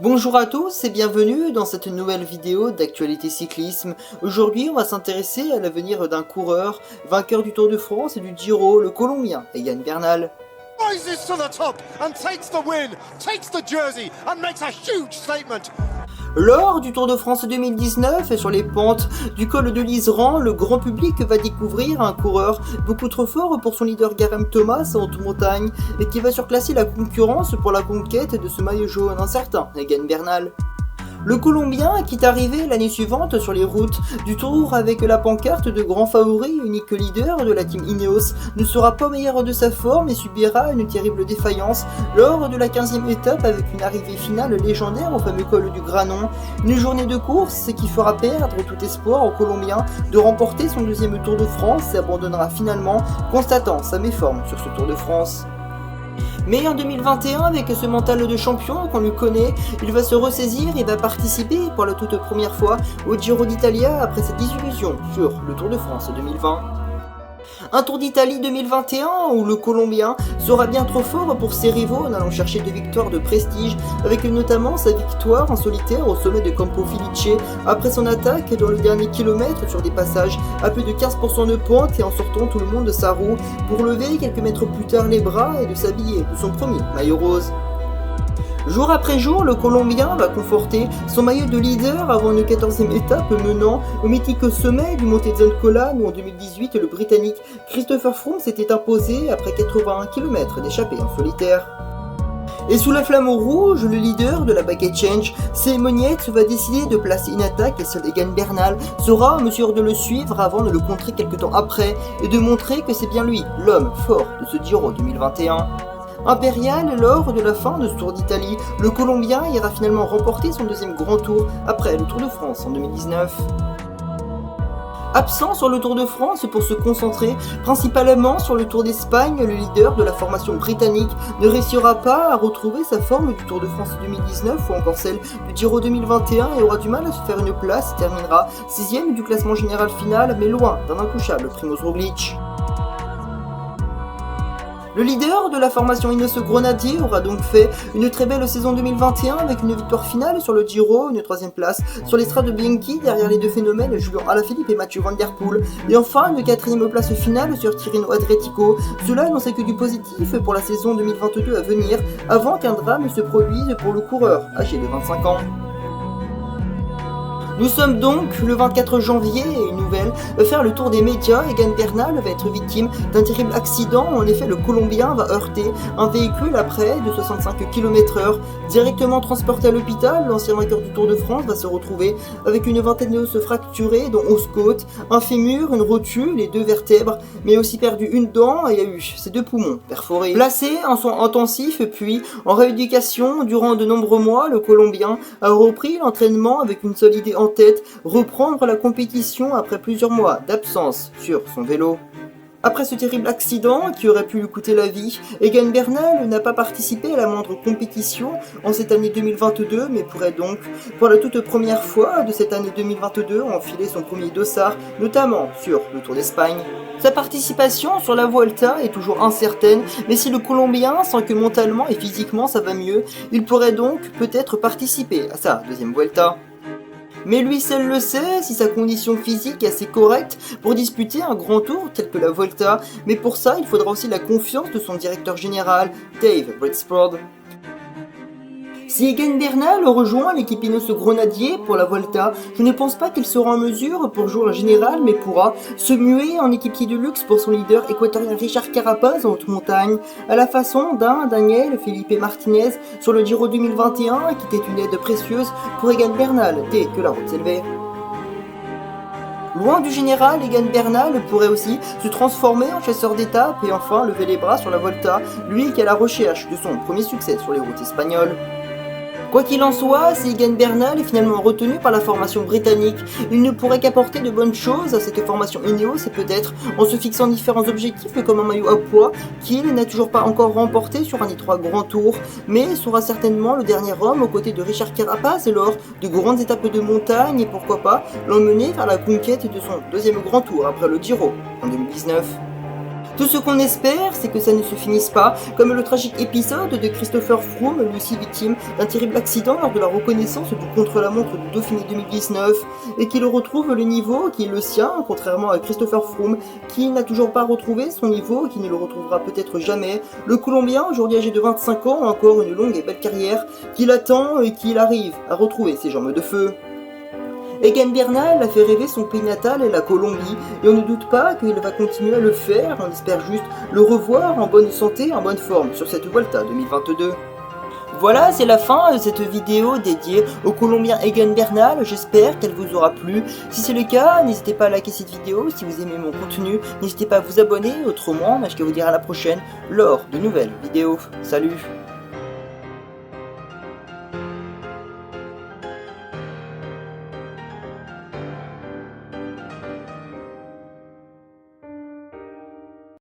Bonjour à tous et bienvenue dans cette nouvelle vidéo d'actualité cyclisme. Aujourd'hui on va s'intéresser à l'avenir d'un coureur, vainqueur du Tour de France et du Giro, le Colombien, Egan Bernal. Rises to the top and takes the win, takes the jersey and makes a huge statement. Lors du Tour de France 2019 et sur les pentes du col de l'Iseran, le grand public va découvrir un coureur beaucoup trop fort pour son leader Geraint Thomas en montagne et qui va surclasser la concurrence pour la conquête de ce maillot jaune, un certain Egan Bernal. Le Colombien, qui est arrivé l'année suivante sur les routes du Tour avec la pancarte de grand favori, unique leader de la team Ineos, ne sera pas meilleur de sa forme et subira une terrible défaillance lors de la 15e étape avec une arrivée finale légendaire au fameux col du Granon. Une journée de course qui fera perdre tout espoir au Colombien de remporter son deuxième Tour de France et abandonnera finalement, constatant sa méforme sur ce Tour de France. Mais en 2021, avec ce mental de champion qu'on lui connaît, il va se ressaisir et va participer pour la toute première fois au Giro d'Italia après sa désillusion sur le Tour de France 2020. Un Tour d'Italie 2021 où le Colombien sera bien trop fort pour ses rivaux en allant chercher des victoires de prestige, avec notamment sa victoire en solitaire au sommet de Campo Felice après son attaque dans le dernier kilomètre sur des passages à plus de 15% de pente et en sortant tout le monde de sa roue pour lever quelques mètres plus tard les bras et de s'habiller de son premier maillot rose. Jour après jour, le Colombien va conforter son maillot de leader avant une 14e étape menant au mythique sommet du Monte Zoncolan où en 2018 le Britannique Christopher Froome s'était imposé après 81 km d'échappée en solitaire. Et sous la flamme rouge, le leader de la Bucket Change, Simoniette, va décider de placer une attaque et seul Egan Bernal sera en mesure de le suivre avant de le contrer quelques temps après et de montrer que c'est bien lui, l'homme fort de ce Giro 2021. Impérial, lors de la fin de ce Tour d'Italie, le Colombien ira finalement remporter son deuxième grand tour après le Tour de France en 2019. Absent sur le Tour de France pour se concentrer principalement sur le Tour d'Espagne, le leader de la formation britannique ne réussira pas à retrouver sa forme du Tour de France 2019 ou encore celle du Giro 2021 et aura du mal à se faire une place et terminera 6ème du classement général final mais loin d'un intouchable Primož Roglič. Le leader de la formation Ineos Grenadier aura donc fait une très belle saison 2021 avec une victoire finale sur le Giro, une 3ème place sur l'Estrade Bianchi derrière les deux phénomènes Julian Alaphilippe et Mathieu Van Der Poel et enfin une 4ème place finale sur Tirreno Adriatico. Cela n'en sait que du positif pour la saison 2022 à venir avant qu'un drame se produise pour le coureur âgé de 25 ans. Nous sommes donc le 24 janvier et une nouvelle va faire le tour des médias. Egan Bernal va être victime d'un terrible accident. En effet, le Colombien va heurter un véhicule à près de 65 km/h. Directement transporté à l'hôpital, l'ancien vainqueur du Tour de France va se retrouver avec une vingtaine d'os fracturés, dont 11 côtes, un fémur, une rotule et 2 vertèbres, mais aussi perdu une dent et a eu ses 2 poumons perforés. Placé en soins intensifs puis en rééducation durant de nombreux mois, le Colombien a repris l'entraînement avec une seule idée en tête, reprendre la compétition après plusieurs mois d'absence sur son vélo. Après ce terrible accident qui aurait pu lui coûter la vie, Egan Bernal n'a pas participé à la moindre compétition en cette année 2022, mais pourrait donc, pour la toute première fois de cette année 2022, enfiler son premier dossard, notamment sur le Tour d'Espagne. Sa participation sur la Vuelta est toujours incertaine, mais si le Colombien sent que mentalement et physiquement ça va mieux, il pourrait donc peut-être participer à sa deuxième Vuelta. Mais lui seul le sait si sa condition physique est assez correcte pour disputer un grand tour tel que la Vuelta, mais pour ça il faudra aussi la confiance de son directeur général, Dave Brailsford. Si Egan Bernal rejoint l'équipe Ineos Grenadier pour la Vuelta, je ne pense pas qu'il sera en mesure pour jouer en général, mais pourra se muer en équipier de luxe pour son leader équatorien Richard Carapaz en haute montagne, à la façon d'un Daniel Felipe Martinez sur le Giro 2021 qui était une aide précieuse pour Egan Bernal dès que la route s'élevait. Loin du général, Egan Bernal pourrait aussi se transformer en chasseur d'étapes et enfin lever les bras sur la Vuelta, lui qui est à la recherche de son premier succès sur les routes espagnoles. Quoi qu'il en soit, si Egan Bernal est finalement retenu par la formation britannique, il ne pourrait qu'apporter de bonnes choses à cette formation Ineos et peut-être en se fixant différents objectifs comme un maillot à poids qu'il n'a toujours pas encore remporté sur un des 3 grands tours, mais sera certainement le dernier homme aux côtés de Richard Carapaz lors de grandes étapes de montagne et pourquoi pas l'emmener vers la conquête de son deuxième grand tour après le Giro en 2019. Tout ce qu'on espère, c'est que ça ne se finisse pas comme le tragique épisode de Christopher Froome, lui aussi victime d'un terrible accident lors de la reconnaissance du contre-la-montre du Dauphiné 2019, et qu'il retrouve le niveau qui est le sien, contrairement à Christopher Froome, qui n'a toujours pas retrouvé son niveau, qui ne le retrouvera peut-être jamais. Le Colombien, aujourd'hui âgé de 25 ans, a encore une longue et belle carrière qui l'attend et qu'il arrive à retrouver ses jambes de feu. Egan Bernal a fait rêver son pays natal et la Colombie, et on ne doute pas qu'il va continuer à le faire, on espère juste le revoir en bonne santé, en bonne forme sur cette Vuelta 2022. Voilà, c'est la fin de cette vidéo dédiée au Colombien Egan Bernal, j'espère qu'elle vous aura plu. Si c'est le cas, n'hésitez pas à liker cette vidéo, si vous aimez mon contenu, n'hésitez pas à vous abonner, autrement, je vais vous dire à la prochaine lors de nouvelles vidéos. Salut!